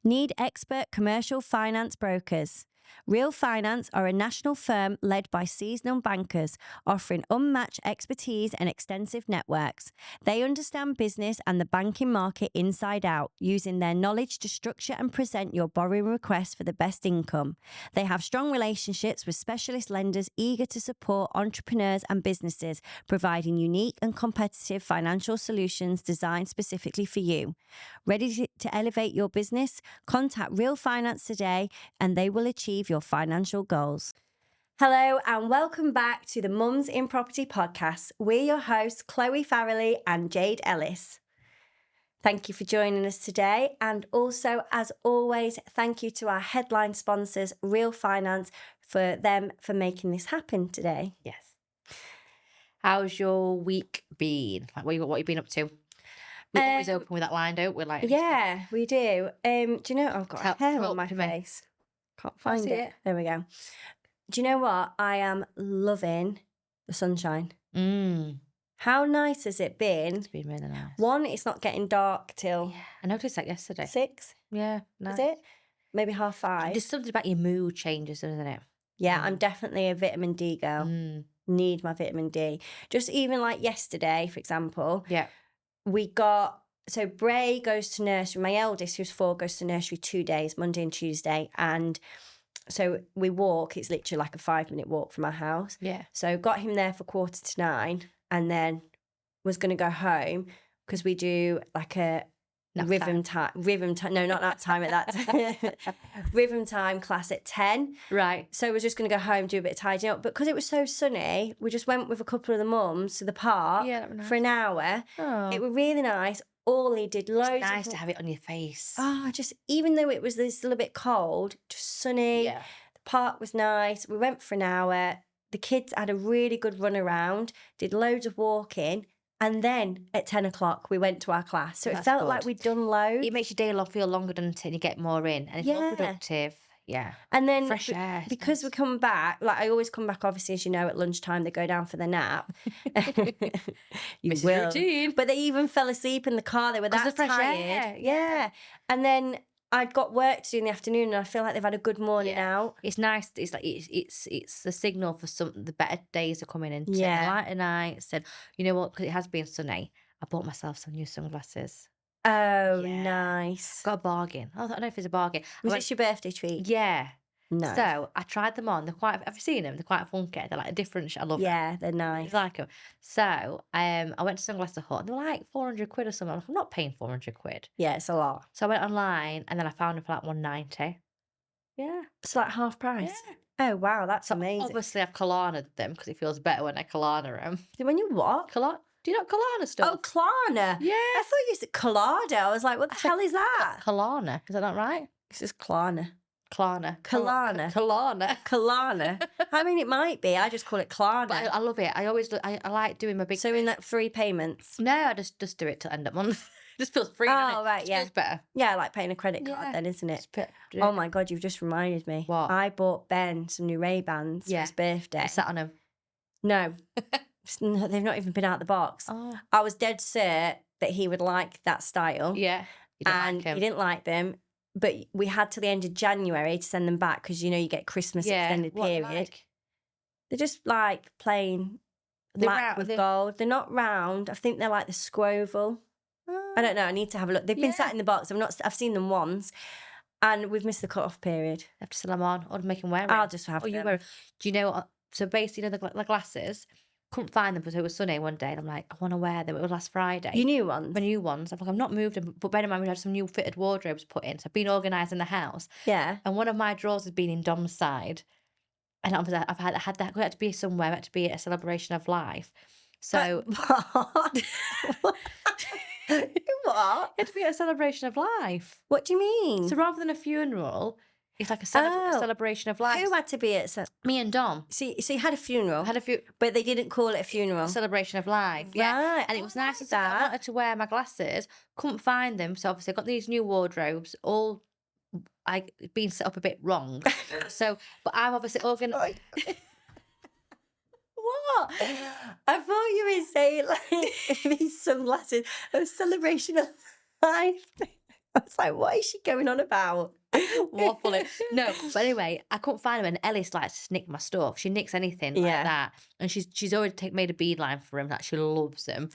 Need expert commercial finance brokers? Real Finance are a national firm led by seasoned bankers, offering unmatched expertise and extensive networks. They understand business and the banking market inside out, using their knowledge to structure and present your borrowing requests for the best income. They have strong relationships with specialist lenders eager to support entrepreneurs and businesses, providing unique and competitive financial solutions designed specifically for you. Ready to elevate your business? Contact Real Finance today and they will achieve your financial goals. Hello and welcome back to the Mums in Property podcast. We're your hosts, Chloe Farrelly and Jade Ellis. Thank you for joining us today. And also, as always, thank you to our headline sponsors, Real Finance, for making this happen today. Yes. How's your week been? Like, what have you been up to? We always open with that line, don't we? Like, yeah, we do. Do you know, I've got hair on my face. Can't find it. There we go. Do you know what? I am loving the sunshine. How nice has it been? It's been really nice. One, it's not getting dark till... Yeah, I noticed that yesterday. 6? Yeah, nice. Is it? Maybe 5:30. There's something about your mood changes, isn't it? Yeah, I'm definitely a vitamin D girl. Need my vitamin D. Just even like yesterday, for example. Yeah. We got... So Bray goes to nursery. My eldest, who's 4, goes to nursery 2 days, Monday and Tuesday. And so we walk. It's literally like a 5-minute walk from our house. Yeah. So got him there for 8:45 and then was going to go home because we do like a rhythm time. No, not nap time at that time. Rhythm time class at 10. Right. So we're just going to go home, do a bit of tidying up. But because it was so sunny, we just went with a couple of the mums to the park for an hour. Oh. It was really nice. Ollie did loads. It's nice to have it on your face. Oh, just even though it was this little bit cold, just sunny. Yeah. The park was nice. We went for an hour. The kids had a really good run around, did loads of walking. And then at 10 o'clock, we went to our class. So it felt like we'd done loads. It makes your day feel longer, doesn't it? And you get more in. And it's more productive. Yeah. And then fresh air. Because we come back, like I always come back, obviously, as you know, at lunchtime, they go down for the nap. You will. Routine. But they even fell asleep in the car. They were that fresh tired. Air. Yeah. And then I'd got work to do in the afternoon and I feel like they've had a good morning out. It's nice. It's like it's the signal for the better days are coming in. Yeah. Lighter nights. And you know what? Because it has been sunny, I bought myself some new sunglasses. Oh, nice. Got a bargain. I don't know if it's a bargain. Was this your birthday treat? Yeah. No. So I tried them on. Have you seen them? They're quite funky. They're like a different. I love them. Yeah, they're nice. I like them. So I went to Sunglasses Hut and they were like 400 quid or something. I'm not paying 400 quid. Yeah, it's a lot. So I went online and then I found them for like 190. Yeah. It's like half price. Yeah. Oh, wow, that's amazing. Obviously I've Klarna'd them because it feels better when I Klarna them. When you what? Do you not Klarna stuff? Oh, Klarna. Yeah. I thought you said Colada. I was like, what the hell is that? Klarna. Is that not right? This is Klarna. Klarna. Klarna. I mean, it might be. I just call it Klarna. But I love it. I like doing my big... So in that 3 payments? No, I just do it to end up month. Just feels free. Oh, right, yeah. Feels better. Yeah, like paying a credit card then, isn't it? Oh my God, you've just reminded me. What? I bought Ben some new Ray-Bans for his birthday. I sat on them. No. No, they've not even been out of the box. Oh. I was dead cert that he would like that style. Yeah. And he didn't like them. But we had till the end of January to send them back because, you know, you get Christmas extended period. Like? They're just like plain black with gold. They're not round. I think they're like the Scroval. I don't know. I need to have a look. They've been sat in the box. I've seen them once. And we've missed the cut-off period. I have to sell them on or make them wear them. I'll just have them. You wear them. Do you know what? So basically, you know, the glasses... Couldn't find them because it was sunny one day, and I'm like, I want to wear them. It was last Friday. Your new ones? My new ones. I'm like, I've not moved them, but bear in mind we had some new fitted wardrobes put in, so I've been organising the house. Yeah. And one of my drawers has been in Dom's side, and I've had that. We had to be somewhere. We had to be at a celebration of life. So what? What? It had to be at a celebration of life. What do you mean? So rather than a funeral. It's like a celebration of life. Who had to be at? Me and Dom. So you had a funeral. But they didn't call it a funeral. A celebration of life. Yeah. Right. And it was nice to that. I wanted to wear my glasses. Couldn't find them. So obviously I got these new wardrobes, all been set up a bit wrong. But I'm obviously organised. What? I thought you were saying like these sunglasses, a celebration of life. I was like, what is she going on about? Waffling. No, but anyway, I couldn't find him, and Ellis likes to nick my stuff. She nicks anything like that, and she's already made a beeline for him. That she loves him.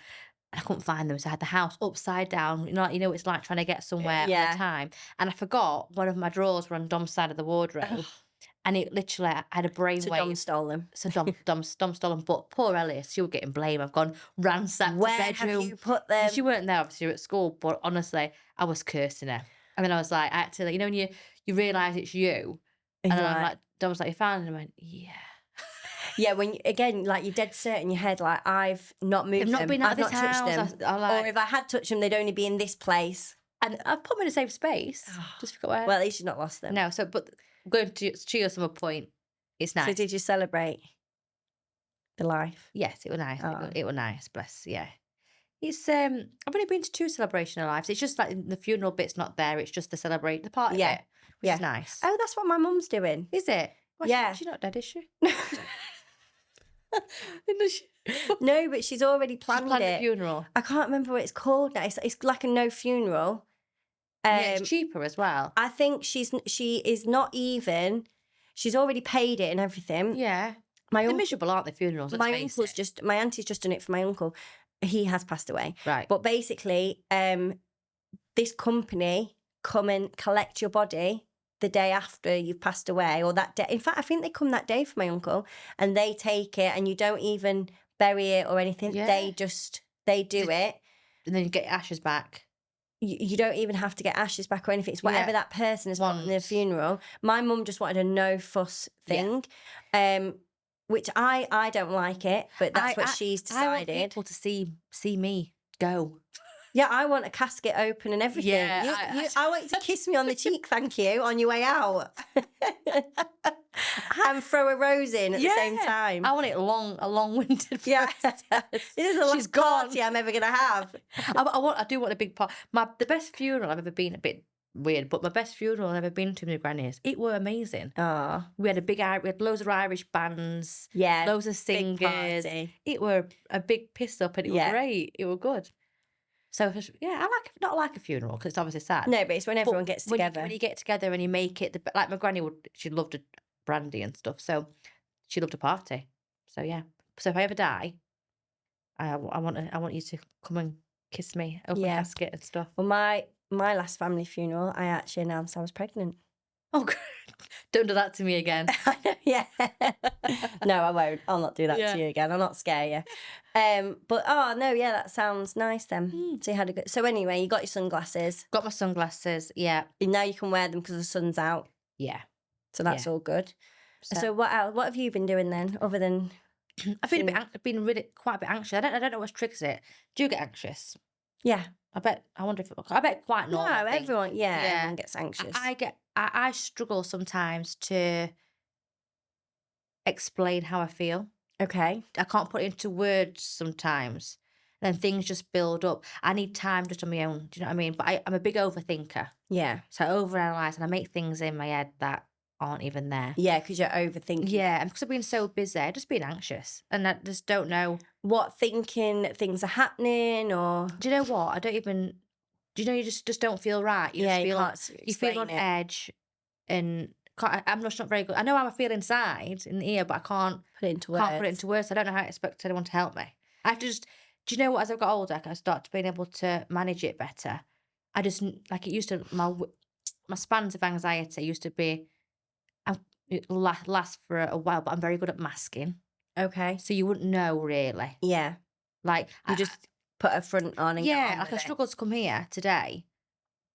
And I couldn't find them, so I had the house upside down. You know, it's like trying to get somewhere all the time. And I forgot one of my drawers were on Dom's side of the wardrobe, and it literally I had a brainwave. Dom stole them. So Dom stole them, but poor Ellis, she was getting blamed. I've gone ransacked the bedroom. Where have you put them? She weren't there, obviously, at school, but honestly, I was cursing her. And then I was like, I had to, when you realise it's you, and then I'm like, Dom was like, you found it? And I went, yeah. Yeah, when again, like you're dead set in your head, like I've not moved I've not been out of I've this not touched house. them. Or if I had touched them, they'd only be in this place. And I've put them in a safe space. Just forgot where. Well, at least you've not lost them. No, but going to your summer point, it's nice. So did you celebrate the life? Yes, it was nice. It was nice, bless, yeah. It's I've only been to 2 celebration of lives. It's just like the funeral bit's not there. It's just the party bit, which is nice. Oh, that's what my mum's doing. Is it? Well, she's not dead, is she? No, but she's already planned it. The funeral. I can't remember what it's called now. It's like a no funeral. It's cheaper as well. I think she is not even. She's already paid it and everything. Yeah, they're miserable, aren't they? Funerals. My auntie's just done it for my uncle. He has passed away. Right. But basically, this company come and collect your body the day after you've passed away, or that day. In fact, I think they come that day for my uncle, and they take it, and you don't even bury it or anything. Yeah. They do it, and then you get ashes back. You don't even have to get ashes back or anything. It's whatever that person has put in their funeral. My mum just wanted a no fuss thing, which I don't like it, but that's what she's decided. I want people to see me go. Yeah, I want a casket open and everything. Yeah, I want you to kiss me on the cheek, thank you, on your way out. And throw a rose in at the same time. I want it a long-winded. Yeah. This is the last party I'm ever going to have. I do want a big party. The best funeral I've ever been, a bit weird, but my best funeral I've ever been to my granny's, it were amazing. Oh. We had loads of Irish bands. Yeah. Loads of singers. It were a big piss up and it was great. It were good. So I not like a funeral because it's obviously sad. No, but it's when everyone gets together. When you get together and you make it, like my granny she loved a brandy and stuff, so she loved a party. So yeah. So if I ever die, I want you to come and kiss me, open a casket and stuff. Well, my last family funeral, I actually announced I was pregnant. Oh, God. Don't do that to me again. Yeah. No, I won't. I'll not do that to you again. I'll not scare you. But that sounds nice then. So you had a good. So anyway, you got your sunglasses. Got my sunglasses. Yeah. And now you can wear them because the sun's out. Yeah. So that's all good. So what else? What have you been doing then, other than? I've been really quite a bit anxious. I don't know what triggers it. Do you get anxious? Yeah. I bet quite normal. No, everyone gets anxious. I struggle sometimes to explain how I feel. Okay. I can't put it into words sometimes. And then things just build up. I need time just on my own. Do you know what I mean? But I'm a big overthinker. Yeah. So I overanalyze and I make things in my head that aren't even there. Yeah, because you're overthinking. Yeah, and because I've been so busy, I've just been anxious. And I just don't know. What, thinking things are happening or? Do you know what? I don't even... Do you know you just don't feel right? You feel on edge and I'm just not very good. I know how I feel inside in the ear, but I can't put it into words. I don't know how to expect anyone to help me. I have to just... Do you know what? As I've got older, I start to being able to manage it better. I just... Like it used to... My spans of anxiety used to be... It last for a while, but I'm very good at masking. Okay. So you wouldn't know, really. Yeah. Like... You just put a front on and get on with I struggled to come here today,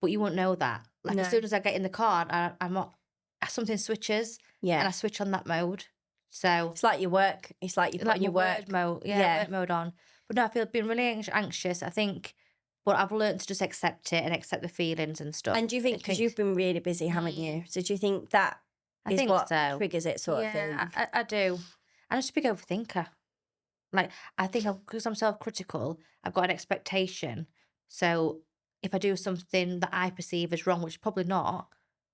but you wouldn't know that. Like, as soon as I get in the car, something switches, and I switch on that mode. So... It's like your work. It's like you're putting your work mode. Yeah, work mode on. But no, I feel being really anxious, I think... But I've learned to just accept it and accept the feelings and stuff. And do you think, because you've been really busy, haven't you? So do you think that is what triggers it sort of thing? Yeah, I do. I'm just a big overthinker. Like, I think because I'm self-critical, I've got an expectation. So if I do something that I perceive as wrong, which is probably not...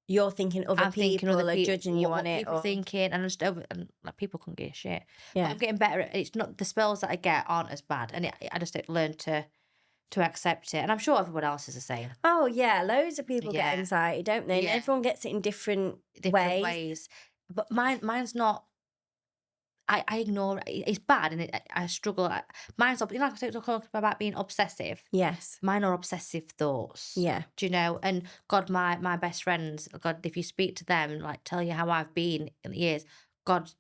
You're thinking other people are judging you on it. People thinking, and like people couldn't give a shit. Yeah. But I'm getting better at it's not the spells that I get aren't as bad. And I just learned to to accept it. And I'm sure everyone else is the same. Oh, yeah. Loads of people Yeah. get anxiety, don't they? And Yeah. everyone gets it in different ways. But mine's not. I ignore it. It's bad, and I struggle. Mine's like I talked about being obsessive. Yes. Mine are obsessive thoughts. Yeah. Do you know? And God, my best friends, God, if you speak to them, like tell you how I've been in the years, God,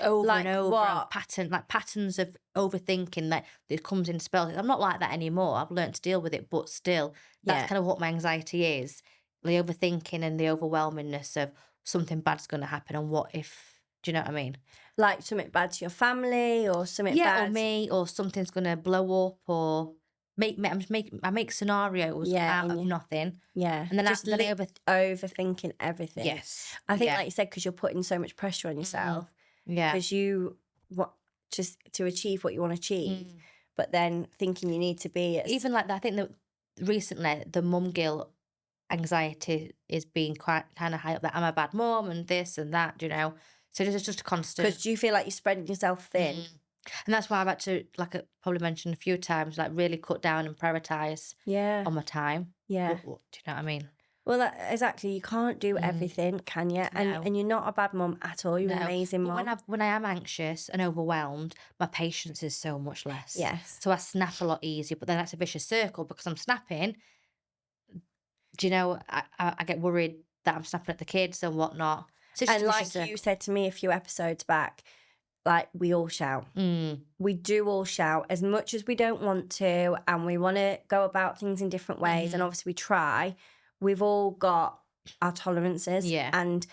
over Like and over, what? patterns of overthinking that comes in spells. I'm not like that anymore. I've learned to deal with it, but still, that's kind of what my anxiety is: the overthinking and the overwhelmingness of something bad's going to happen, and what if? Do you know what I mean? Like something bad to your family or something bad? or me, or something's going to blow up, or I make scenarios out of nothing. Yeah. And then just overthinking everything. Yes. I think, like you said, because you're putting so much pressure on yourself. Yeah. Because you want just to achieve what you want to achieve, but then thinking you need to be even like that. I think that recently the mum guilt anxiety is being quite kind of high up. That I'm a bad mum and this and that. Do you know? So it's just a constant. Because do you feel like you're spreading yourself thin? And that's why I've had to, like I probably mentioned a few times, like really cut down and prioritise on my time. Yeah. Do you know what I mean? Well, exactly. You can't do everything, can you? And you're not a bad mum at all. You're an amazing mum. When I am anxious and overwhelmed, my patience is so much less. Yes. So I snap a lot easier, but then that's a vicious circle because I'm snapping. Do you know, I get worried that I'm snapping at the kids and whatnot. So and like you said to me a few episodes back, like we all shout. We do all shout as much as we don't want to, and we want to go about things in different ways. And obviously we try. We've all got our tolerances, and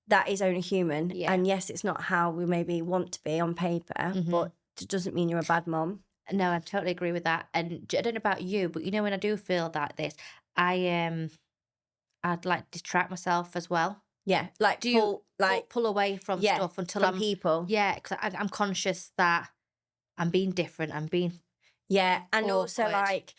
that is only human. And yes, it's not how we maybe want to be on paper, but it doesn't mean you're a bad mum. No, I totally agree with that. And I don't know about you, but you know, when I do feel like this, I'd like distract myself as well. Yeah, like pull away from stuff until from people. Yeah, because I'm conscious that I'm being different. I'm being and also like,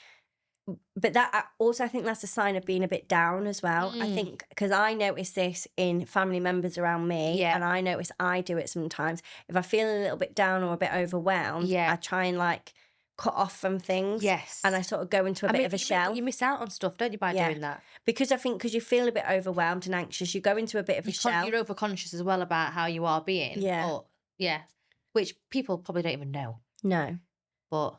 but that also I think that's a sign of being a bit down as well. I think because I notice this in family members around me, and I notice I do it sometimes. If I feel a little bit down or a bit overwhelmed, I try and like cut off from things. Yes. And I sort of go into a bit of a shell. You miss out on stuff, don't you, by doing that? Because I think because you feel a bit overwhelmed and anxious, you go into a bit of a shell. You're overconscious as well about how you are being. Yeah. Which people probably don't even know. No. But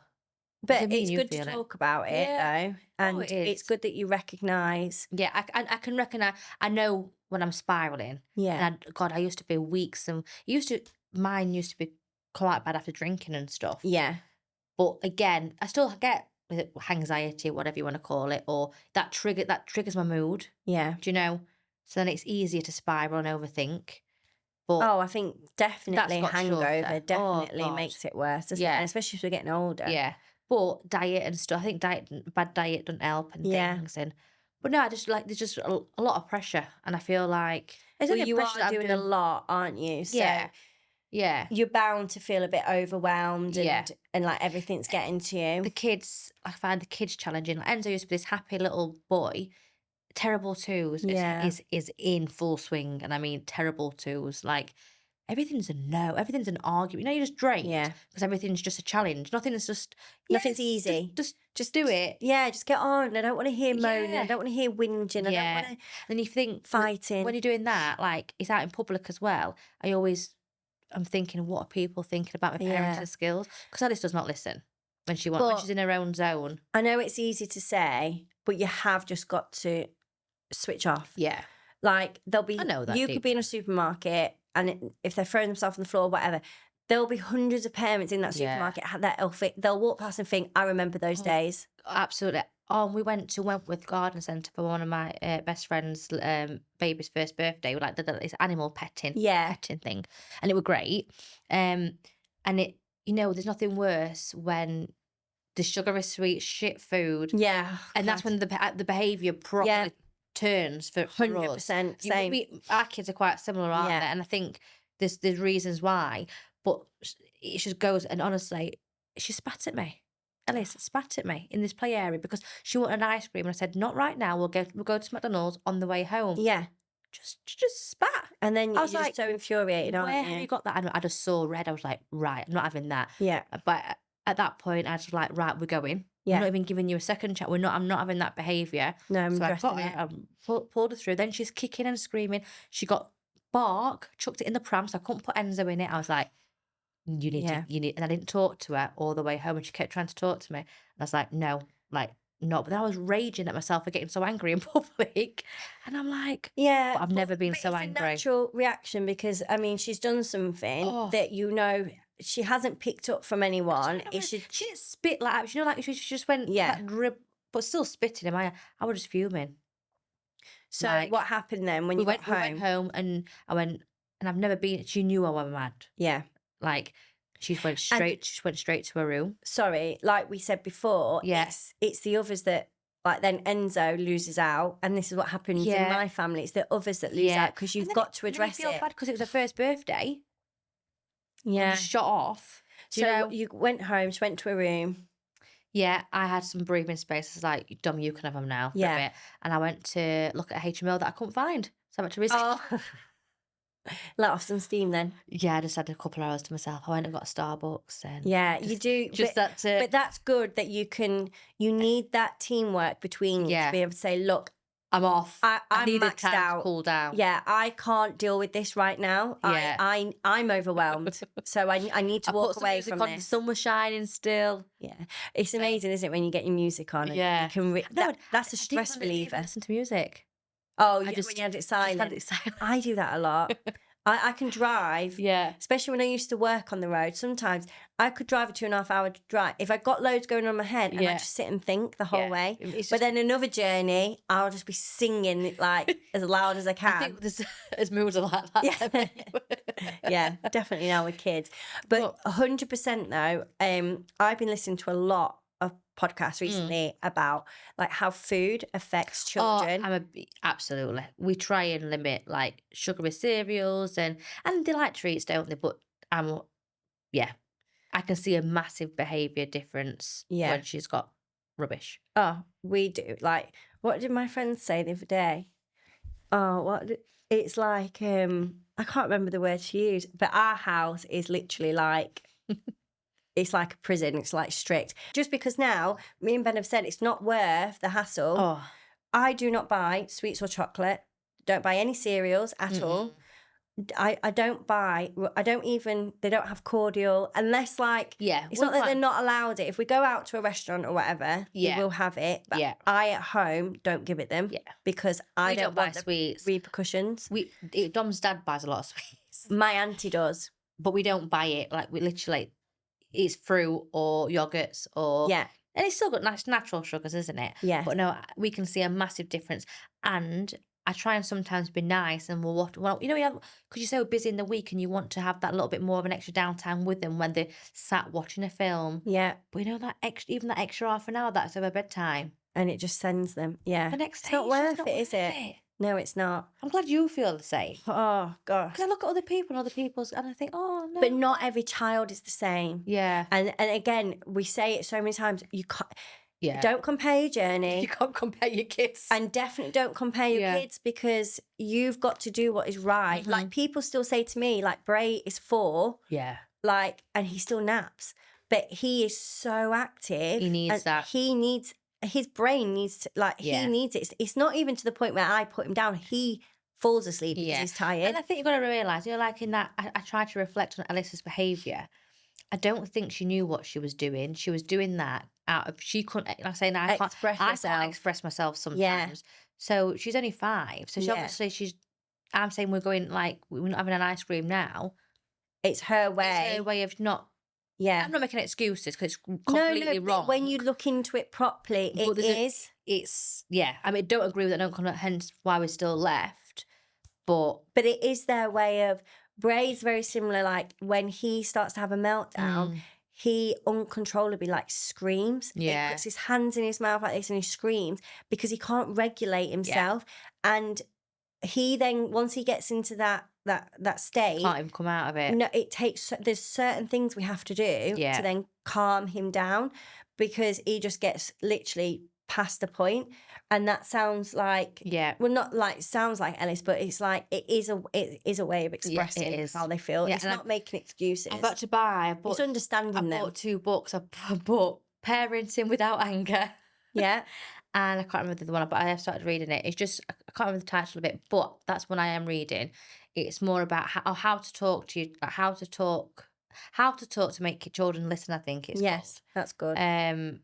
it's good to talk about it, though. And it's good that you recognise. Yeah, I can recognise. I know when I'm spiralling. Yeah. And I used to be weeks. And mine used to be quite bad after drinking and stuff. Yeah. But again, I still get anxiety, whatever you want to call it, or that triggers my mood. Yeah. Do you know? So then it's easier to spiral and overthink. But I think definitely hangover definitely makes it worse, doesn't it? And especially if we're getting older. Yeah. But diet and stuff, I think bad diet doesn't help and things. But no, I just like there's just a lot of pressure, and I feel like you are doing a lot, aren't you? So yeah, you're bound to feel a bit overwhelmed and like everything's getting to you. The kids, I find the kids challenging. Like Enzo used to be this happy little boy. Terrible twos is in full swing, and I mean terrible twos. Like everything's a no, everything's an argument. You know, you just drained because everything's just a challenge. Nothing's easy. Just do it. Yeah, just get on. I don't want to hear moaning. I don't want to hear whinging. I don't want to. And you think fighting when you're doing that, like it's out in public as well. I'm thinking, what are people thinking about my parenting skills? Because Ellis does not listen when she's in her own zone. I know it's easy to say, but you have just got to switch off. Yeah. Like there'll be, I know that you could be in a supermarket and if they're throwing themselves on the floor or whatever, there'll be hundreds of parents in that supermarket they'll walk past and think, I remember those days. Absolutely. We went to Wentworth Garden Centre for one of my best friend's baby's first birthday. We like this animal petting thing, and it was great. And it, there's nothing worse when the sugary sweet shit food. Yeah, and that's when the behaviour properly turns for 100%. Same. Our kids are quite similar, aren't they? And I think there's reasons why, but it just goes. And honestly, she spat at me. Ellis spat at me in this play area because she wanted an ice cream, and I said, "Not right now. We'll go to McDonald's on the way home." Yeah, just spat, and then you're just so infuriated. Where have you got that? And I just saw red. I was like, right, I'm not having that. Yeah, but at that point, I was like, right, we're going. I'm not even giving you a second chat. I'm not having that behaviour. No, I'm so I addressing got it. her, I pulled her through. Then she's kicking and screaming. She got bark, chucked it in the pram, so I couldn't put Enzo in it. I was like, you need to, and I didn't talk to her all the way home, and she kept trying to talk to me. And I was like, no. But then I was raging at myself for getting so angry in public. And I'm like, but I've never been so angry. It's a natural reaction because, I mean, she's done something that, you know, she hasn't picked up from anyone. She didn't spit like, you know, like she just went, but still spitting him. I was just fuming. So what happened then when you got home? We went home and I went, and I've never been, she knew I was mad. Yeah. Like, she went straight to her room. Sorry, like we said before, it's the others that, like, then Enzo loses out, and this is what happens in my family. It's the others that lose out because you've got to address it. I feel bad because it was her first birthday. Yeah. Shut off. So you went home, she went to her room. Yeah, I had some breathing space. I was like, Dom, you can have them now for a bit. And I went to look at HMO that I couldn't find. So I went to risk. Let off some steam then. Yeah, I just had a couple of hours to myself. I went and got a Starbucks. And you do. But that's good that you need that teamwork between you to be able to say, look, I'm off. I need maxed time out. To cool down. Yeah, I can't deal with this right now. Yeah. I'm overwhelmed. So I need to walk away from this. The sun was shining still. Yeah. It's amazing, isn't it, when you get your music on? Yeah. You can that's a stress reliever. Listen to music. Oh, when you had it silent. I do that a lot. I can drive, especially when I used to work on the road. Sometimes I could drive a 2.5 hour drive. If I got loads going on in my head, and I just sit and think the whole way. But then another journey, I'll just be singing like as loud as I can. I think there's moods like that. Yeah, definitely now with kids. But 100% though, I've been listening to a lot of podcasts recently about like how food affects children. Absolutely. We try and limit like sugary cereals and they like treats, don't they? But I can see a massive behaviour difference when she's got rubbish. Oh, we do. Like, what did my friend say the other day? It's like I can't remember the word she used, but our house is literally like it's like a prison. It's like strict. Just because now me and Ben have said it's not worth the hassle. I do not buy sweets or chocolate. Don't buy any cereals at all. I don't even, they don't have cordial unless like, it's not that they're not allowed it. If we go out to a restaurant or whatever, we will have it. But I at home don't give it them because I don't buy want the sweets. Repercussions. Dom's dad buys a lot of sweets. My auntie does. But we don't buy it. Like we literally, it's fruit or yogurts or... Yeah. And it's still got nice natural sugars, isn't it? Yeah. But no, we can see a massive difference. And I try and sometimes be nice and because you're so busy in the week and you want to have that little bit more of an extra downtime with them when they're sat watching a film. Yeah. But that extra half an hour that's over bedtime. And it just sends them. Yeah. The next day, it's not worth it, is it? No, it's not. I'm glad you feel the same. Oh, gosh. Because I look at other people and I think, oh, no. But not every child is the same. Yeah. And again, we say it so many times, you can't... Yeah. Don't compare your journey. You can't compare your kids. And definitely don't compare your kids because you've got to do what is right. Mm-hmm. Like people still say to me, like Bray is 4. Yeah. Like, and he still naps. But he is so active. He needs that. His brain needs to, like, he needs it. It's not even to the point where I put him down. He falls asleep because he's tired. And I think you've got to realise, like in that, I try to reflect on Ellis's behaviour. I don't think she knew what she was doing. She was doing that out of, she couldn't, like I say, now I can't express myself sometimes. Yeah. So she's only 5. So she obviously I'm saying we're going like, we're not having an ice cream now. It's her way. It's her way of not. Yeah. I'm not making excuses because it's completely wrong. But when you look into it properly, it is. I mean, don't agree with it, don't come, hence why we're still left. But it is their way of, Bray's very similar, like when he starts to have a meltdown, he uncontrollably like screams. Yeah. He puts his hands in his mouth like this and he screams because he can't regulate himself. Yeah. And he then, once he gets into that state, can't even come out of it. No, there's certain things we have to do to then calm him down because he just gets literally past the point. And that sounds like, well, not like sounds like Ellis, but it's like it is a way of expressing how they feel. It's not making excuses. I've got to buy. It's understanding them. I bought 2 books. I bought Parenting Without Anger. Yeah. And I can't remember the one, but I have started reading it. It's just, I can't remember the title of it, but that's one I am reading. It's more about how to talk to you, like how to talk to make your children listen, I think it's Yes, that's good. called.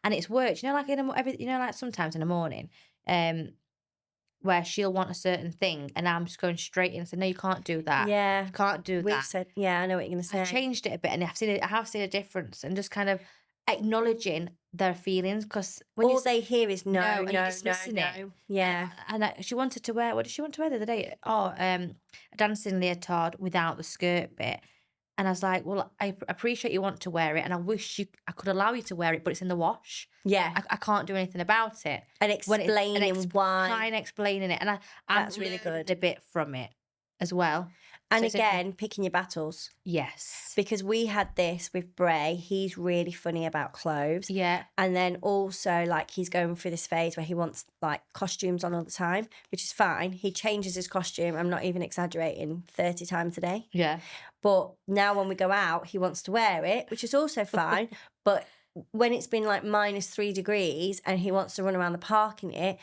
And it's worked, like like sometimes in the morning, where she'll want a certain thing and I'm just going straight in and say, no, you can't do that. Yeah. You can't do We've that. said, I know what you're going to say. I changed it a bit and I have seen a difference, and just kind of acknowledging their feelings, because all they hear is no, and no, you're no, dismissing no. it. Yeah. And she wanted to wear, what did she want to wear the other day? A dancing leotard without the skirt bit. And I was like, well, I appreciate you want to wear it, and I wish I could allow you to wear it, but it's in the wash. Yeah. I can't do anything about it. And explaining why. Trying explaining it. And That's really good. A bit from it as well. And again, picking your battles. Yes. Because we had this with Bray. He's really funny about clothes. Yeah. And then also, like, he's going through this phase where he wants, like, costumes on all the time, which is fine. He changes his costume, I'm not even exaggerating, 30 times a day. Yeah. But now when we go out, he wants to wear it, which is also fine. But when it's been, like, -3 degrees and he wants to run around the park in it.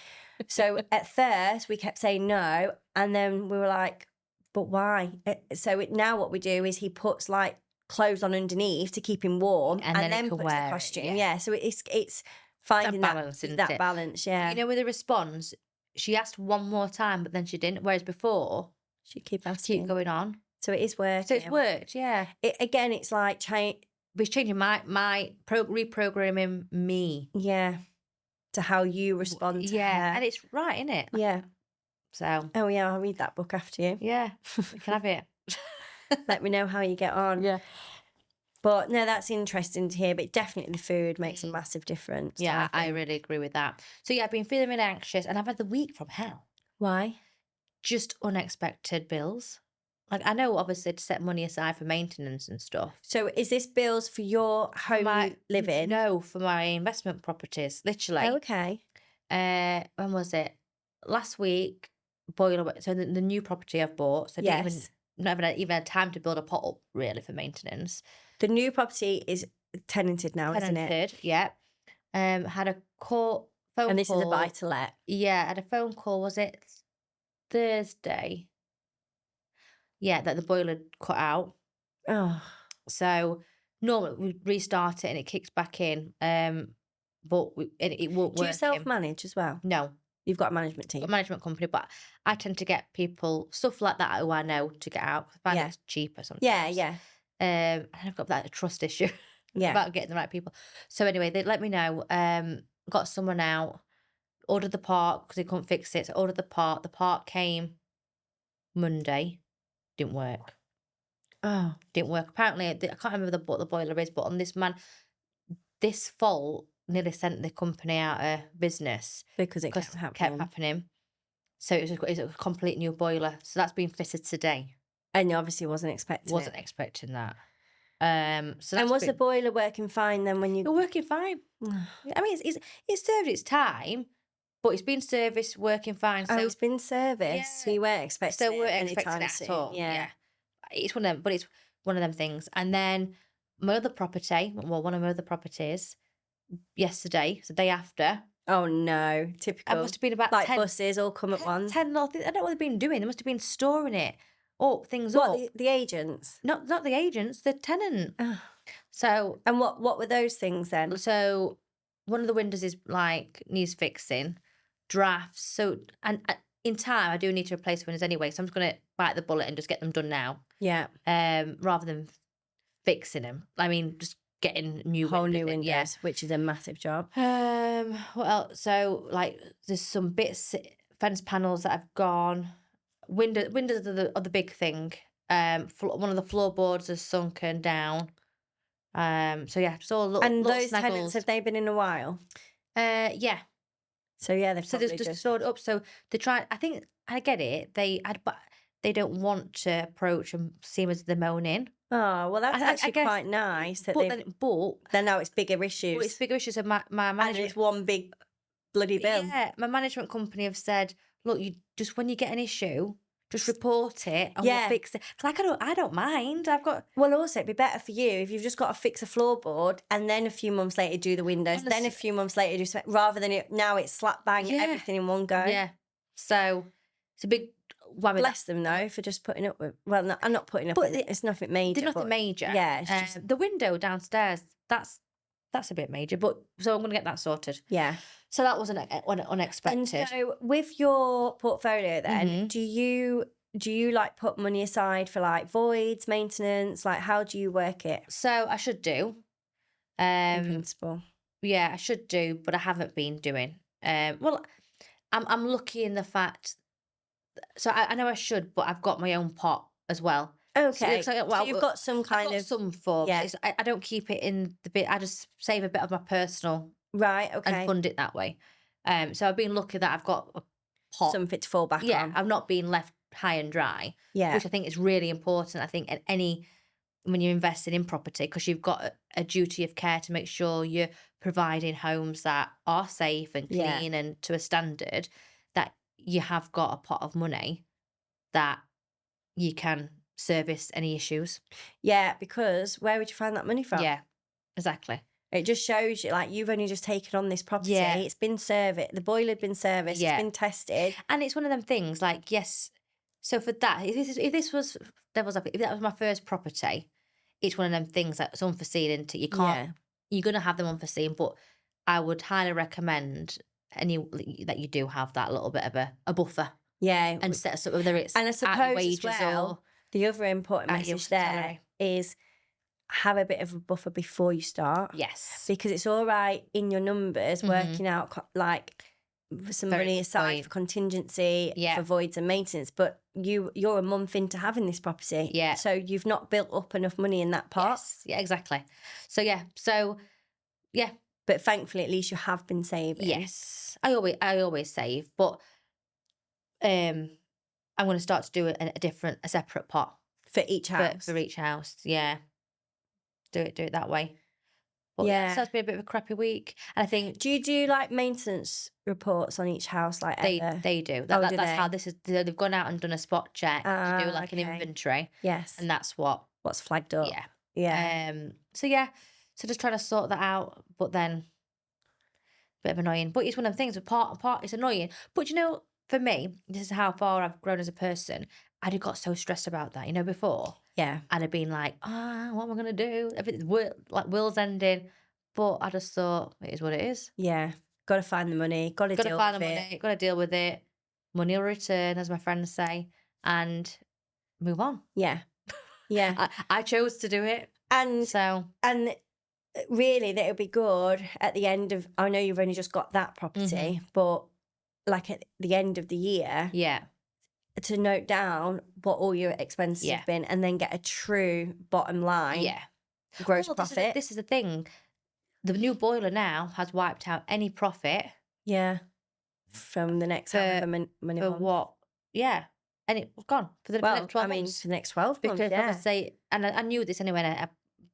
So at first, we kept saying no. And then we were like, but why? So now what we do is he puts like clothes on underneath to keep him warm, and then puts the costume. Yeah. So it's finding that balance. Yeah. You know, with the response, she asked one more time, but then she didn't. Whereas before, she keep asking, keep going on. So it is working. So it's worked. Yeah. It's like it's changing my reprogramming me. Yeah. To how you respond. To her. And it's right, isn't it? Yeah. So. Oh yeah, I'll read that book after you. Yeah, you can have it. Let me know how you get on. Yeah. But no, that's interesting to hear. But definitely the food makes a massive difference. Yeah, I really agree with that. So yeah, I've been feeling really anxious, and I've had the week from hell. Why? Just unexpected bills. Like, I know obviously to set money aside for maintenance and stuff. So is this bills for your home living? No, for my investment properties, literally. Oh, okay. When was it? Last week, boiler. So the new property I've bought. So yes. Not even had time to build a pot up really for maintenance. The new property is tenanted now, isn't it? Tenanted, yeah. Had a phone call. And this is a buy-to-let. Yeah, I had a phone call, was it Thursday? Yeah, that the boiler cut out. Oh. So normally we restart it and it kicks back in. But it won't work. Do you self-manage as well? No. You've got a management team? A management company, but I tend to get people, stuff like that who I know, to get out. I find it's cheaper sometimes. Yeah. And I've got that trust issue about getting the right people. So anyway, they let me know. Got someone out, ordered the part because they couldn't fix it. So ordered the part. The part came Monday. Didn't work. Oh. Didn't work. Apparently, I can't remember what the boiler is, but on this fault nearly sent the company out of business. Because it kept happening. So it was a complete new boiler. So that's been fitted today. And you obviously wasn't expecting expecting that. So and was the boiler working fine then when you... It's working fine. I mean, it's served its time, but it's been serviced working fine. So it's been serviced. Yeah. So you weren't expecting it anytime it at all. Yeah. It's one of them, but it's one of them things. And then one of my other properties, yesterday, so the day after. Oh no, typical. It must have been about like 10, buses all come at once. 10, I don't know what they've been doing. They must have been storing it up, things up. What, the agents? Not the agents, the tenant. Oh. So. And what were those things then? So one of the windows is like needs fixing, drafts. So, and in time I do need to replace windows anyway. So I'm just going to bite the bullet and just get them done now. Yeah. Rather than fixing them. I mean, just getting whole new windows, which is a massive job. What else? So like, there's some bits, fence panels that have gone. Windows are the big thing. One of the floorboards has sunken down. So yeah, just all and little those snaggles. tenants, have they been in a while? Yeah. So yeah, they've so there's just stored up. So they try. I think I get it. But they don't want to approach and seem as they're moaning. Oh, well, that's actually quite nice. That then now it's bigger issues. But it's bigger issues. So my management, and it's one big bloody bill. Yeah, my management company have said, look, when you get an issue, just report it and we'll fix it. Like I don't mind. Well, also it'd be better for you if you've just got to fix a floorboard and then a few months later do the windows, then a few months later do something, rather than now it's slap bang everything in one go. Yeah. So it's a big whammy. Bless them though for just putting up with. Well, no, I'm not putting up with it. It's nothing major. There's nothing major. Yeah, it's just the window downstairs. That's a bit major, but so I'm going to get that sorted. Yeah. So that wasn't unexpected. And so with your portfolio then, do you like put money aside for like voids, maintenance? Like how do you work it? So I should do. In principle. Yeah, I should do, but I haven't been doing. Well, I'm lucky in the fact. So I know I should, but I've got my own pot as well. Okay. So you've got some kind of some form. Yeah. I don't keep it in the bit. I just save a bit of my personal. Right. Okay. And fund it that way. So I've been lucky that I've got a pot. Something to fall back on. Yeah, I've not been left high and dry. Yeah. Which I think is really important. I think when you're investing in property, because you've got a duty of care to make sure you're providing homes that are safe and clean and to a standard, that you have got a pot of money that you can service any issues. Yeah, because where would you find that money from? Yeah, exactly. It just shows you, like, you've only just taken on this property. Yeah. It's been serviced. The boiler had been serviced. Yeah. It's been tested. And it's one of them things, like, yes. So for that, if that was my first property, it's one of them things that's unforeseen, and you can't. Yeah. You're gonna have them unforeseen, but I would highly recommend that you do have that little bit of a buffer. Yeah, and set us up, whether it's and I suppose as well, the other important message there is have a bit of a buffer before you start. Yes. Because it's all right in your numbers working out like some money aside for contingency, for voids and maintenance, but you're a month into having this property. Yeah. So you've not built up enough money in that pot. Yes. Yeah, exactly. So yeah. But thankfully at least you have been saving. Yes. I always save, but I'm going to start to do a separate pot. For each house? For each house, yeah. Do it that way. But yeah. So it's been a bit of a crappy week. And I think... Do you do, like, maintenance reports on each house, like, ever? They do. That's how this is... They've gone out and done a spot check to do, like, an inventory. Yes. And that's what's flagged up. Yeah. Yeah. So just trying to sort that out, but then... a bit of annoying. But it's one of them things, with part, it's annoying. But, you know, for me, this is how far I've grown as a person. I'd have got so stressed about that, before. Yeah. I'd have been like, what am I going to do? Everything's world's ending. But I just thought, it is what it is. Yeah. Got to find the money. Got to deal with it. Got to deal with it. Money will return, as my friends say. And move on. Yeah. Yeah. I chose to do it. And really, that it would be good at the end of... I know you've only just got that property, but like at the end of the year... Yeah. To note down what all your expenses have been and then get a true bottom line. Yeah. Gross profit. This is the thing. The new boiler now has wiped out any profit. Yeah. From the next however many months. For what? Yeah. And it was gone for the next 12 months. For the next 12 months, because I say, and I knew this anyway, and I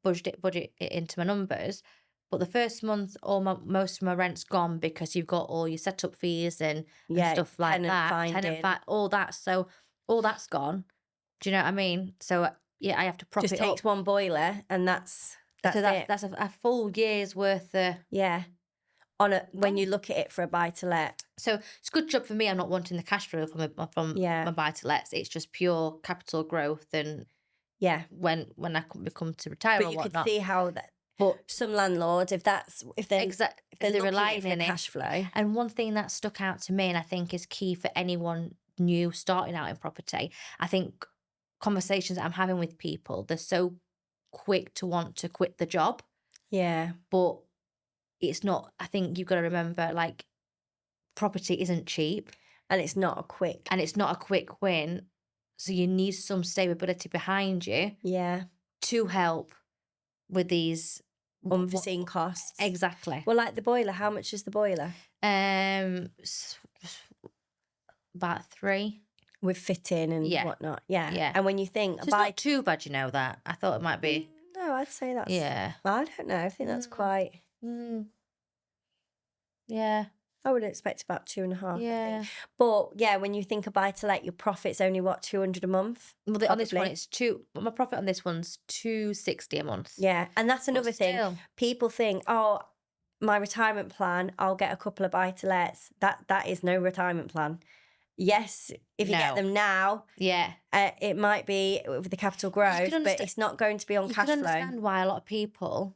budget it into my numbers. But the first month, most of my rent's gone because you've got all your setup fees and stuff like that. All that. So all that's gone. Do you know what I mean? So I have to prop it up. Just takes one boiler and that's it. That's a full year's worth of... Yeah. When you look at it for a buy-to-let. So it's a good job for me. I'm not wanting the cash flow from my buy-to-lets. It's just pure capital growth and when I come to retire or whatnot. But you could see how that... But some landlords, if they're relying on cash flow. And one thing that stuck out to me, and I think is key for anyone new starting out in property, I think conversations that I'm having with people, they're so quick to want to quit the job. Yeah. But it's not, I think you've got to remember, like, property isn't cheap. And it's not a quick win. So you need some stability behind you. Yeah. To help with these unforeseen costs. Exactly. Well, like the boiler, how much is the boiler? About 3. With fitting and whatnot. Yeah. And when you think... So it's not too bad, that. I thought it might be... No, I'd say that's... Yeah. I don't know. I think that's quite... Yeah. I would expect about 2.5. Yeah. I think. But yeah, when you think of buy-to-let, your profit's only what, 200 a month? Well, on this one, Probably. it's my profit on this one's 260 a month. Yeah, and that's another thing. still. People think, oh, my retirement plan, I'll get a couple of buy-to-lets. That is no retirement plan. Yes, if you get No. them now, Yeah. it might be with the capital growth, but it's not going to be on You cash can flow. understand why a lot of people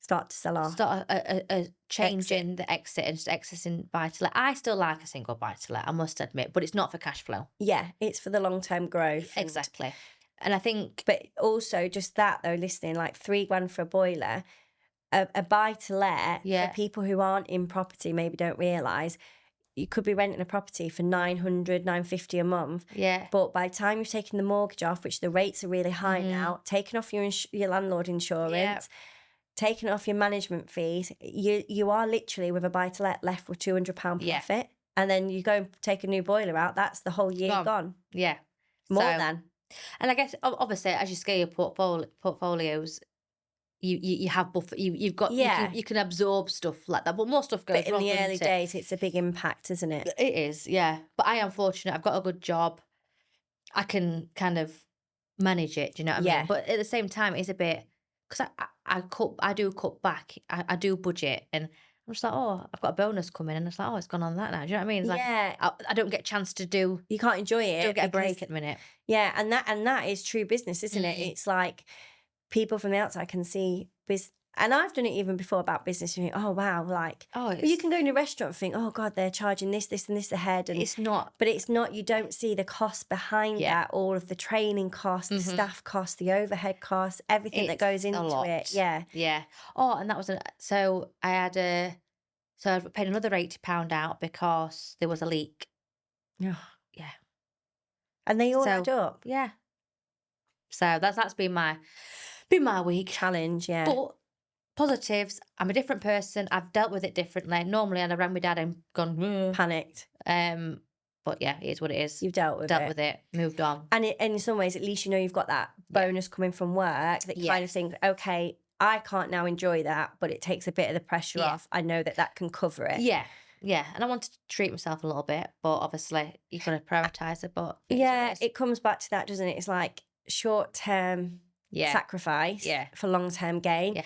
Start to sell off. start a changing the exit and just exiting buy-to-let. I still like a single buy-to-let, I must admit, but it's not for cash flow. Yeah, it's for the long-term growth. Exactly. And I think... But also just that though, listening, like £3,000 for a boiler, a buy-to-let for people who aren't in property maybe don't realise, you could be renting a property for 900, 950 a month. Yeah. But by the time you've taken the mortgage off, which the rates are really high now, taken off your landlord insurance, taking off your management fees, you are literally with a buy-to-let left with £200 profit. And then you go and take a new boiler out, that's the whole year gone. Yeah. More than. And I guess, obviously, as you scale your portfolios, you have buffer. You've got you can absorb stuff like that, but more stuff goes wrong. But in the early days, it's a big impact, isn't it? It is, yeah. But I am fortunate. I've got a good job. I can kind of manage it. Do you know what I mean? But at the same time, it's a bit because I do cut back. I do budget, and I'm just like, oh, I've got a bonus coming, and it's like, oh, it's gone on that now. Do you know what I mean? It's like, I don't get a chance to do. You can't enjoy it. Don't get a break at the minute. Yeah, and that is true business, isn't it? It's like people from the outside can see business. And I've done it even before about business. You think, oh wow, like you can go in a restaurant and think, oh god, they're charging this, and this ahead, and it's not. But it's not. You don't see the cost behind that, all of the training costs, the staff costs, the overhead costs, everything that goes into it. Yeah, yeah. Oh, and that was so I had so I paid another £80 out because there was a leak. Yeah, yeah. And they all add up. Yeah. So that's been my week challenge. Yeah, but. Positives, I'm a different person. I've dealt with it differently. Normally, I'd have rang my dad and gone panicked. But yeah, it is what it is. You've dealt with it, moved on. And in some ways, at least you know you've got that bonus coming from work that you kind of think, okay, I can't now enjoy that, but it takes a bit of the pressure off. I know that can cover it. Yeah, yeah. And I wanted to treat myself a little bit, but obviously you've got to prioritise it. But it comes back to that, doesn't it? It's like short-term sacrifice for long-term gain. Yeah.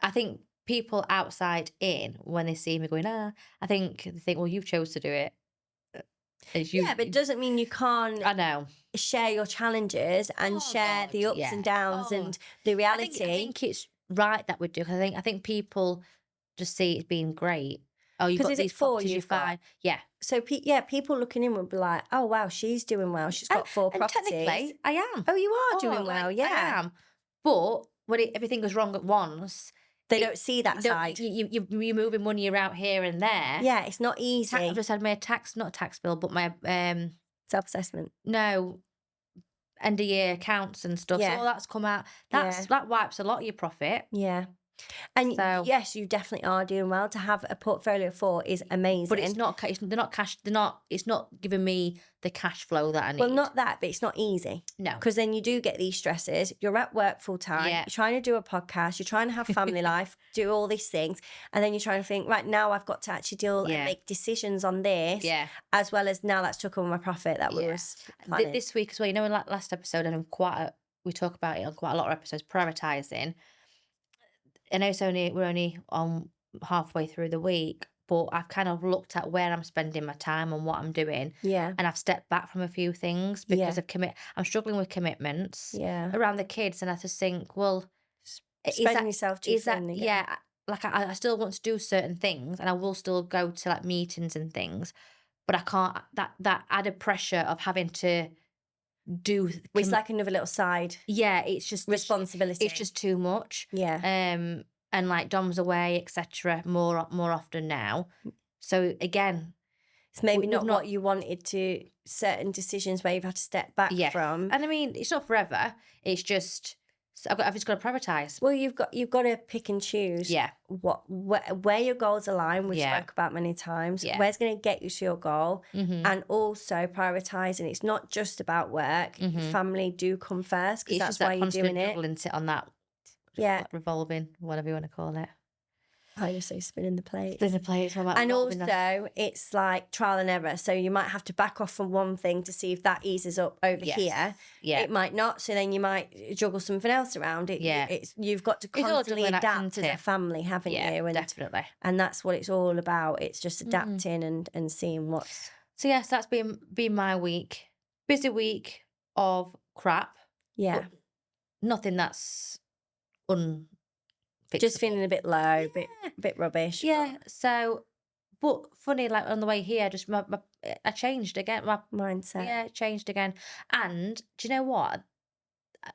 I think people outside in, when they see me going, I think they think, well, you chose to do it. But it doesn't mean you can't share your challenges and share the ups and downs and the reality. I think it's right that we do. I think people just see it being great. Oh, you've got these properties, you're fine. Yeah. So, people looking in would be like, oh, wow, she's doing well. She's got 4 properties. Technically, I am. Oh, you are doing well, yeah. I am. But when everything goes wrong at once... They don't see that side. You're moving money around here and there. Yeah, it's not easy. I've just had my not a tax bill, but my... self-assessment. No, end of year accounts and stuff. So all that's come out. That wipes a lot of your profit. Yeah. And yes, you definitely are doing well. To have a portfolio of 4 is amazing. But it's not. They're not cash. It's not giving me the cash flow that I need. Well, not that, but it's not easy. No, because then you do get these stresses. You're at work full time. Yeah. You're trying to do a podcast. You're trying to have family life. Do all these things, and then you're trying to think. Right now, I've got to actually deal and make decisions on this. Yeah. As well as now, let's talk about my profit that we were planning. This week as well. You know, in last episode, and we talk about it on quite a lot of episodes. Prioritising. I know we're only on halfway through the week, but I've kind of looked at where I'm spending my time and what I'm doing. Yeah. And I've stepped back from a few things because I'm struggling with commitments around the kids. And I just think, well, spending yourself too thin again. Yeah. Like I still want to do certain things and I will still go to like meetings and things, but I can't, that added pressure of having to do it's like another little side it's just responsibility. It's just too much. And like Dom's away, etc. more often now, so again it's maybe not what you wanted to. Certain decisions where you've had to step back from, and I mean it's not forever, it's just I've just got to prioritise. Well, you've got to pick and choose. Where your goals align. We spoke about many times. Where's going to get you to your goal, and also prioritising. It's not just about work. Family do come first because that's why you're doing it. Sit on that, revolving, whatever you want to call it. I just say spinning the plate. Spinning the plate. So And also, it's like trial and error. So you might have to back off from one thing to see if that eases up over here. Yeah. It might not. So then you might juggle something else around it. Yeah. You've got to constantly adapt as a family, haven't you? And, definitely. And that's what it's all about. It's just adapting and seeing what's... So yes, that's been my week. Busy week of crap. Yeah. Nothing that's just feeling a bit low, bit rubbish. Yeah. So, but funny, like on the way here, just I changed again. My mindset. Yeah, changed again. And do you know what?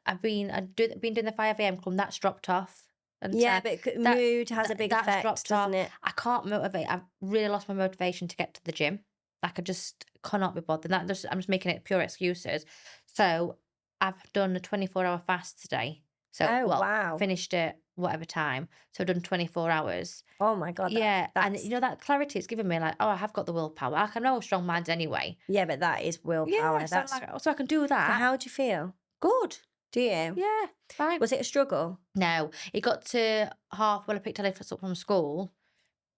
I've been doing the 5 a.m. club. That's dropped off. And but mood has a big effect, doesn't it? I can't motivate. I've really lost my motivation to get to the gym. Like I just cannot be bothered. I'm just making it pure excuses. So I've done a 24-hour fast today. So wow, finished at whatever time. So I've done 24 hours. Oh my God. And you know that clarity it's given me, like, oh, I have got the willpower. Like, I know strong minds anyway. Yeah, but that is willpower. Yeah, so I can do that. So how do you feel? Good. Do you? Yeah, fine. Was it a struggle? No, it got to half when I picked Ellis up from school,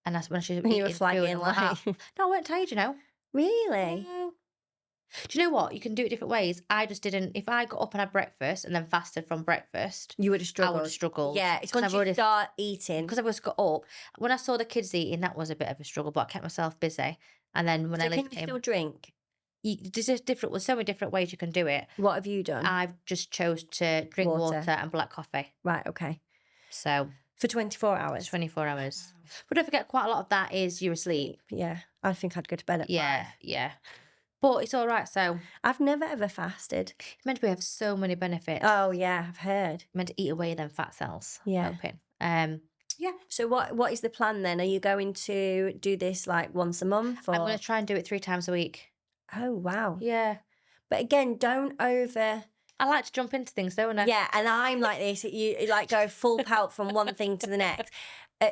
and that's when she you were flagging like. No, I weren't tired, you know. Really? No. Do you know what? You can do it different ways. I just didn't. If I got up and had breakfast and then fasted from breakfast, you would have struggled. I would have struggled. Yeah, it's once you start eating. Because I've just got up. When I saw the kids eating, that was a bit of a struggle, but I kept myself busy. And then when can you still drink? There's so many different ways you can do it. What have you done? I've just chose to drink water and black coffee. Right, okay. So for 24 hours? 24 hours. But don't forget, quite a lot of that is you're asleep. Yeah, I think I'd go to bed at 5. Yeah. But it's all right, so. I've never ever fasted. It's meant to have so many benefits. Oh, yeah, I've heard. Meant to eat away them fat cells. Yeah. Hoping. Yeah. So what is the plan then? Are you going to do this like once a month? Or... I'm going to try and do it 3 times a week. Oh, wow. Yeah. But again, don't over... I like to jump into things, don't I? Yeah, and I'm like this. You like go full pelt from one thing to the next,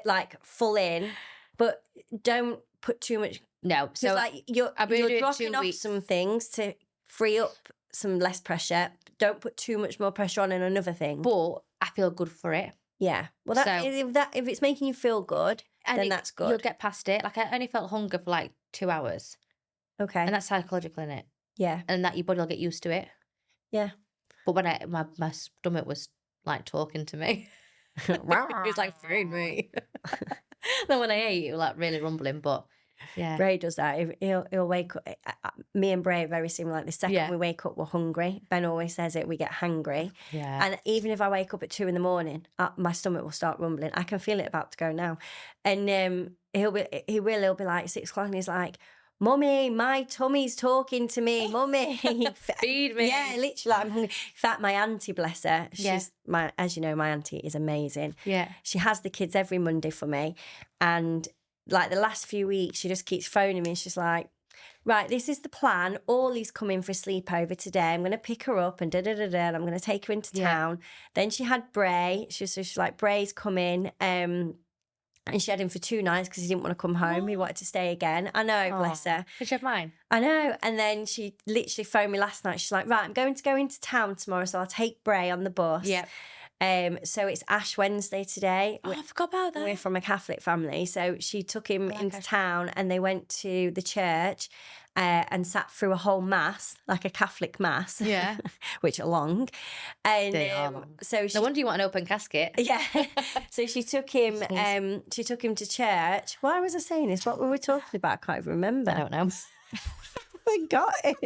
like full in, but don't put too much... No, so like you're dropping off some things to free up some less pressure. Don't put too much more pressure on another thing. But I feel good for it. Yeah. Well, if it's making you feel good, then that's good. You'll get past it. Like I only felt hunger for like 2 hours. Okay. And that's psychological, isn't it? Yeah. And that your body will get used to it. Yeah. But when my stomach was like talking to me, it was like feeding me. Then when I ate, it was like really rumbling, but. Yeah, Bray does that. He'll wake up. Me and Bray are very similar. Like the second we wake up, we're hungry. Ben always says it. We get hangry. Yeah. And even if I wake up at 2 a.m, my stomach will start rumbling. I can feel it about to go now. And he'll be like 6 o'clock, and he's like, "Mummy, my tummy's talking to me. Mummy, feed me." Yeah, literally, I'm hungry. In fact, my auntie, bless her, as you know, my auntie is amazing. Yeah, she has the kids every Monday for me, and. Like the last few weeks, she just keeps phoning me. She's like, right, this is the plan. Ollie's coming for a sleepover today. I'm going to pick her up and and I'm going to take her into town. Then she had Bray. She's like, Bray's coming. And she had him for 2 nights because he didn't want to come home. He wanted to stay again. I know, bless her. Did she have mine? I know. And then she literally phoned me last night. She's like, right, I'm going to go into town tomorrow, so I'll take Bray on the bus. Yeah. So it's Ash Wednesday today. Oh, I forgot about that. We're from a Catholic family. So she took him into town and they went to the church and sat through a whole mass, like a Catholic mass. Yeah. Which are long. And they are long. So no wonder you want an open casket. Yeah. So she took him to church. Why was I saying this? What were we talking about? I can't even remember. I don't know. I forgot it.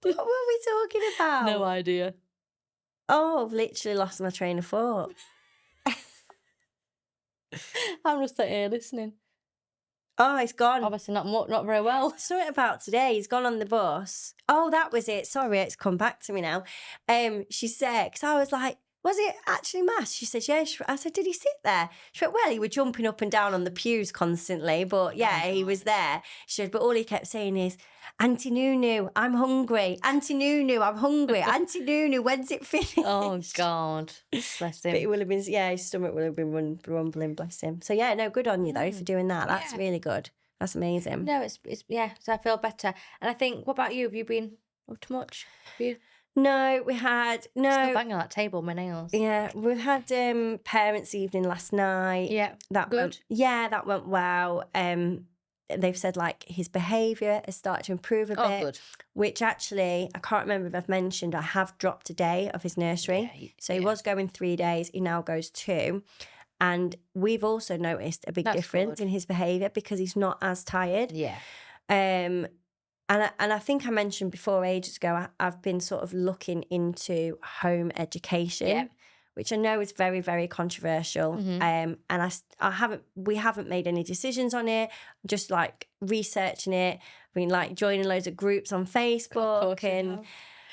What were we talking about? No idea. Oh, I've literally lost my train of thought. I'm just sitting here listening. Oh, he's gone. Obviously not very well. Something about today. He's gone on the bus. Oh, that was it. Sorry, it's come back to me now. She said, because I was like, was it actually mass? She said, yeah. I said, did he sit there? She went, well, he was jumping up and down on the pews constantly, but yeah, he was there. She said, but all he kept saying is, Auntie Nunu, I'm hungry. Auntie Nunu, I'm hungry. Auntie Nunu, when's it finished? Oh, God. Bless him. But it will have been, his stomach will have been rumbling, bless him. So, yeah, no, good on you, though, for doing that. That's really good. That's amazing. No, it's so I feel better. And I think, what about you? Have you been up to much? Have you? No, we had Still banging on that table with my nails. Yeah, we've had parents' evening last night. Yeah, that good. That went well. They've said like his behaviour has started to improve a bit. Good. Which actually, I can't remember if I've mentioned, I have dropped a day of his nursery. So he was going 3 days, he now goes 2. And we've also noticed a big difference in his behaviour because he's not as tired. Yeah. And I think I mentioned before ages ago, I've been sort of looking into home education, which I know is very, very controversial. And we haven't made any decisions on it. Just like researching it. I mean, like joining loads of groups on Facebook and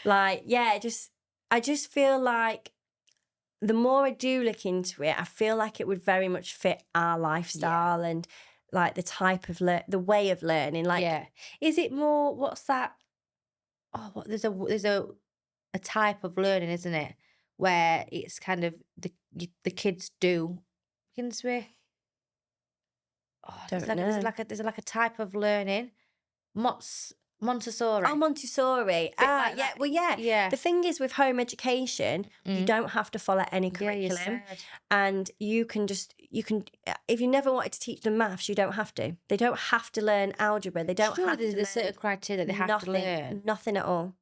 like, I just feel like the more I do look into it, I feel like it would very much fit our lifestyle and like the type of the way of learning. Like, is it more? What's that? Oh, there's a type of learning, isn't it? Where it's kind of the kids do. Begins with. Oh, Don't know. There's like a type of learning. Montessori. Oh, Montessori. The thing is with home education, you don't have to follow any curriculum. And you can if you never wanted to teach them maths, you don't have to. They don't have to learn algebra. They don't have to. There's certain criteria that they have to learn. Nothing at all.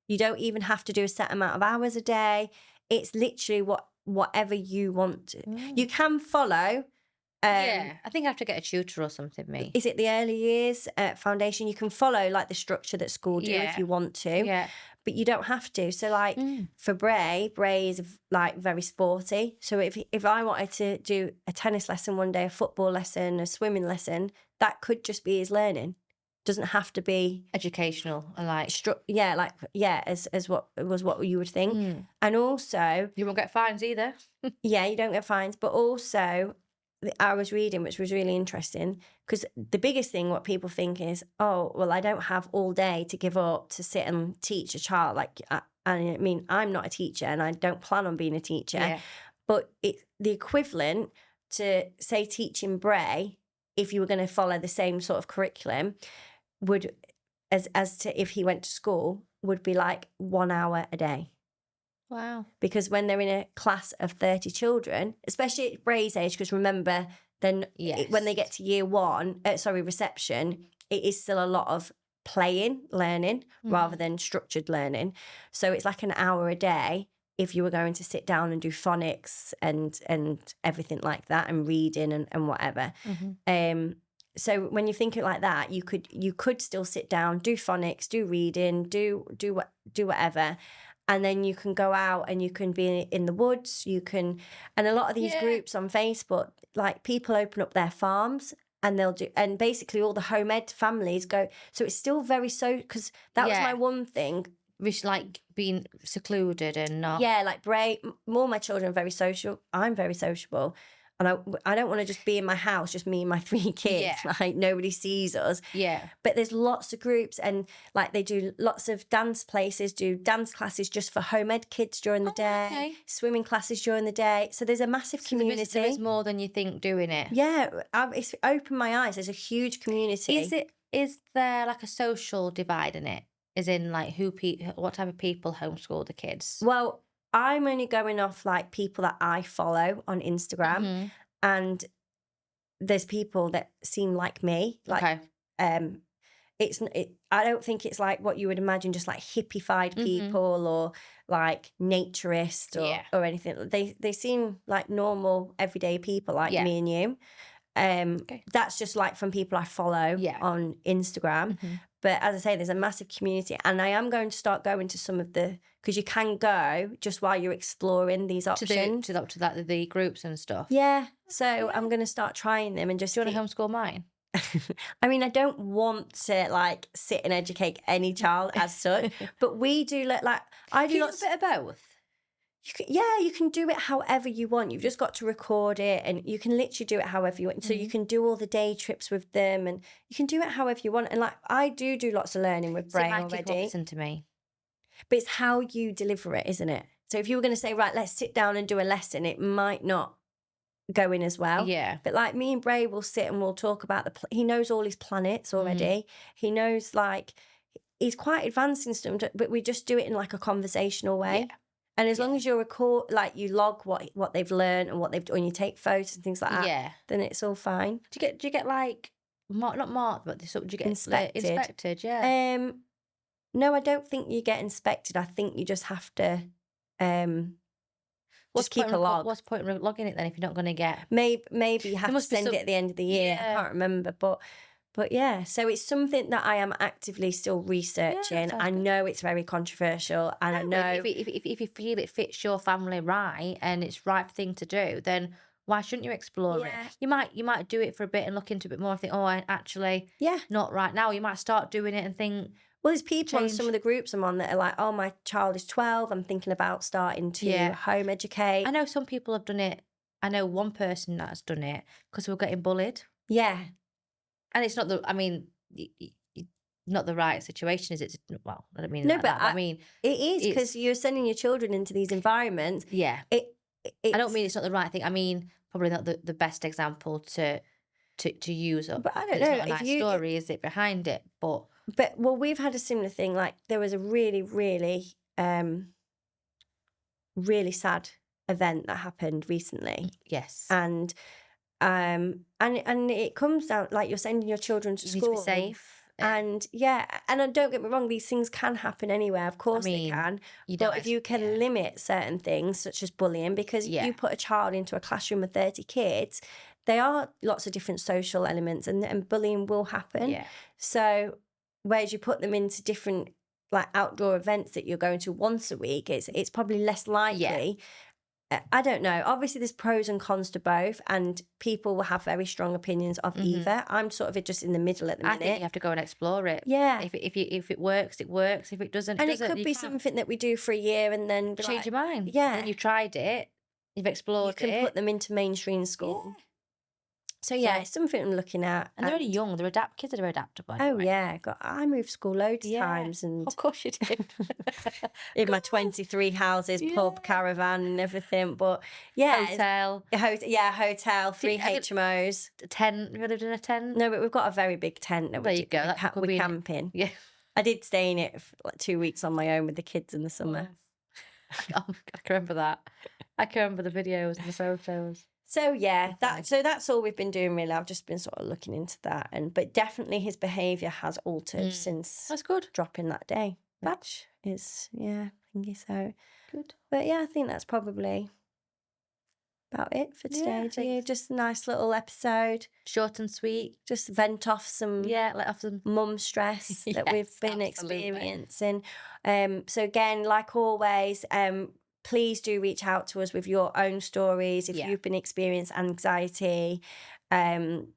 You don't even have to do a set amount of hours a day. It's literally whatever you want to. You can follow. I think I have to get a tutor or something, me. Is it the early years foundation? You can follow like the structure that school do if you want to, but you don't have to. So like for Bray is like very sporty. So if I wanted to do a tennis lesson one day, a football lesson, a swimming lesson, that could just be his learning. Doesn't have to be educational and like as what you would think. And also you won't get fines either. You don't get fines, but also I was reading, which was really interesting, because the biggest thing what people think is, oh, well, I don't have all day to give up to sit and teach a child. Like, I mean, I'm not a teacher and I don't plan on being a teacher, but it's the equivalent to, say, teaching Bray, if you were going to follow the same sort of curriculum, would, as to if he went to school, would be like 1 hour a day. Wow. Because when they're in a class of 30 children, especially at Bray's age, because remember, then when they get to year 1, reception, it is still a lot of learning, rather than structured learning. So it's like an hour a day if you were going to sit down and do phonics and everything like that, and reading and whatever. So when you think it like that, you could still sit down, do phonics, do reading, do whatever. And then you can go out and you can be in the woods. And a lot of these groups on Facebook, like people open up their farms and and basically all the home ed families go. So it's still very because that was my one thing. Which like being secluded and not. Yeah, like Bray, more my children are very social. I'm very sociable. And I don't want to just be in my house, just me and my 3 kids, like nobody sees us. Yeah. But there's lots of groups, and like they do lots of dance places, do dance classes just for home ed kids during the day, swimming classes during the day. So there's a massive community. There is more than you think doing it. Yeah, it's opened my eyes. There's a huge community. Is there like a social divide in it? As in like what type of people homeschool the kids? Well, I'm only going off like people that I follow on Instagram, and there's people that seem like me. Like, I don't think it's like what you would imagine, just like hippified people or like naturist or anything. They seem like normal, everyday people like me and you. That's just like from people I follow on Instagram. But as I say, there's a massive community, and I am going to start going to some of because you can go just while you're exploring these options. To the groups and stuff. Yeah. So I'm going to start trying them and just. Do you want to homeschool mine? I mean, I don't want to like sit and educate any child as such, but we do I do lots. A bit of both. You can do it however you want. You've just got to record it, and you can literally do it however you want. So you can do all the day trips with them, and you can do it however you want. And like I do lots of learning with Bray already. Listen to me. But it's how you deliver it, isn't it? So if you were going to say, right, let's sit down and do a lesson, it might not go in as well. Yeah. But like me and Bray will sit and we'll talk about he knows all his planets already. He knows like he's quite advanced in stuff, but we just do it in like a conversational way. Yeah. And as long as you record, like you log what they've learned and what they've done, you take photos and things like that, then it's all fine. Do you get like not marked, but do you get inspected? Yeah. No, I don't think you get inspected. I think you just have to just keep a log. What's the point of logging it then if you're not going to get? Maybe you have to send it at the end of the year. I can't remember, but yeah. So it's something that I am actively still researching. I know it's very controversial, and I know if you feel it fits your family right and it's right thing to do, then why shouldn't you explore it? You might do it for a bit and look into a bit more and think, oh, I actually not right now. You might start doing it and think. Well, there's people on some of the groups I'm on that are like, oh, my child is 12. I'm thinking about starting to home educate. I know some people have done it. I know one person that has done it because we were getting bullied. Yeah. And it's not not the right situation, is it? Well, I don't mean no, like but that, I mean it is because you're sending your children into these environments. Yeah. I don't mean it's not the right thing. I mean probably not the best example to use. But I don't know. know. It's not a nice story, is it, behind it? But well, we've had a similar thing. Like there was a really, really, really sad event that happened recently. Yes. And it comes down like you're sending your children to school. Need to be safe. And and don't get me wrong, these things can happen anywhere. Of course they can. But if you can limit certain things, such as bullying, because you put a child into a classroom of 30 kids, there are lots of different social elements, and bullying will happen. Yeah. So whereas you put them into different like outdoor events that you're going to once a week, it's probably less likely. I don't know. Obviously, there's pros and cons to both, and people will have very strong opinions of either. I'm sort of just in the middle at the minute. I think you have to go and explore it. Yeah. If it works, it works. If it doesn't, and it doesn't. It could be something that we do for a year and then change your mind. Yeah. And you've tried it. You've explored it. You can put them into mainstream school. Yeah. So it's something I'm looking at. And they're only young. They're kids are adaptable. Oh yeah, I moved school loads of times, and of course you did. in my 23 houses, pub, caravan, and everything. But hotel, hotel, 3 HMOs, a tent. You lived in a tent? No, but we've got a very big tent. There you go. We're camping. Yeah, I did stay in it for like 2 weeks on my own with the kids in the summer. Oh, I can remember that. I can remember the videos and the photos. So that's all we've been doing really. I've just been sort of looking into that, but definitely his behaviour has altered since that's good dropping that day, which is thingy so good. But I think that's probably about it for today. Just a nice little episode, short and sweet. Just vent off some let off some mum stress that we've been experiencing. So again, like always, please do reach out to us with your own stories. If you've been experiencing anxiety, feeling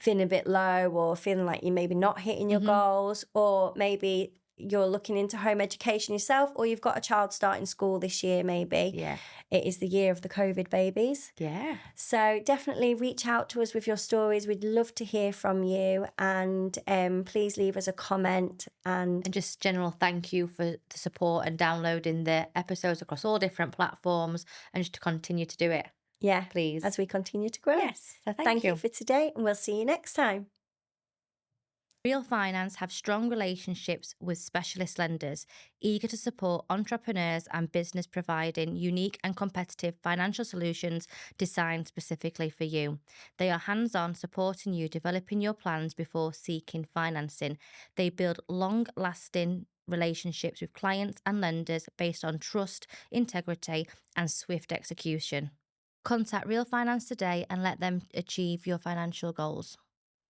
a bit low, or feeling like you're maybe not hitting your goals, or maybe you're looking into home education yourself, or you've got a child starting school this year, maybe. Yeah. It is the year of the COVID babies. Yeah. So definitely reach out to us with your stories. We'd love to hear from you, and please leave us a comment. And just general thank you for the support and downloading the episodes across all different platforms, and just to continue to do it. Yeah. Please. As we continue to grow. Yes. So thank you for today, and we'll see you next time. Real Finance have strong relationships with specialist lenders, eager to support entrepreneurs and business, providing unique and competitive financial solutions designed specifically for you. They are hands-on, supporting you developing your plans before seeking financing. They build long-lasting relationships with clients and lenders based on trust, integrity, and swift execution. Contact Real Finance today and let them achieve your financial goals.